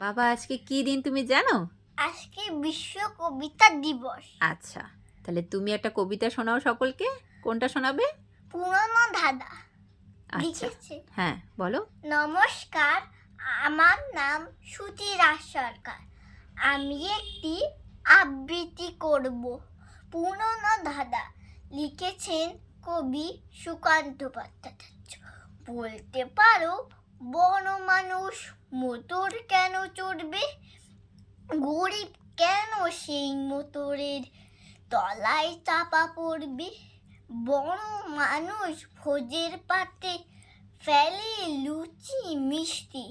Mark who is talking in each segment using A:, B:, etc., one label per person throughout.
A: বাবা আজকে কি দিন তুমি জানো?
B: আজকে বিশ্ব কবিতা দিবস।
A: আচ্ছা, তাহলে তুমি একটা কবিতা শোনাও সকলকে। কোনটা শোনাবে?
B: পুরনো ধাঁধা
A: আচ্ছা,
B: লিখেছে।
A: হ্যাঁ বলো।
B: নমস্কার, আমার নাম সুচিরা সরকার। আমি একটি আবৃত্তি করব। পুরনো ধাঁধা লিখেছেন কবি সুকান্ত ভট্টাচার্য। বলতে পারো বড় মানুষ মোটর কেন চড়বে? গরিব কেন সেই মোটরের তলায় চাপা পড়বে? বড় মানুষ ভোজের পাতে ফেলে লুচি মিষ্টি,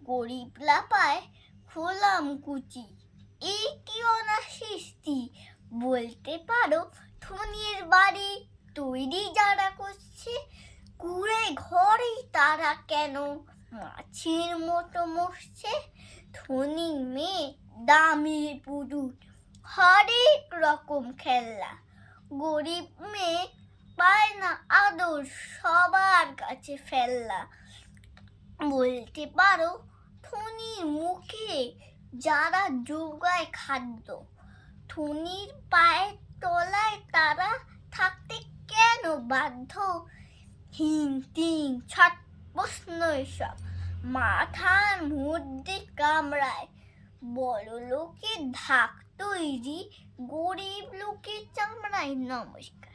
B: গরিব লাপায় খোলাম কুচি, এই কি অনাসৃষ্টি? বলতে পারো ধনির বাড়ি তৈরি যারা করছে, কুড়ে ঘরেই তারা কেন মাছির মতো মরছে? ধনী মেয়ে দামি পুতুল হরেক রকম খেলনা, গরিব মেয়ে পায় না আদর সবার কাছে ফেলনা। বলতে পারো ধনীর মুখে যারা যোগায় খাদ্য, ধনীর পায়ের তলায় তারা থাকতে কেন বাধ্য? হিং তিং ছট প্রশ্ন এসব মাথার মধ্যে কামড়ায়। বড় লোকের ধাক তৈরি, গরিব লোকের চামড়ায়। নমস্কার।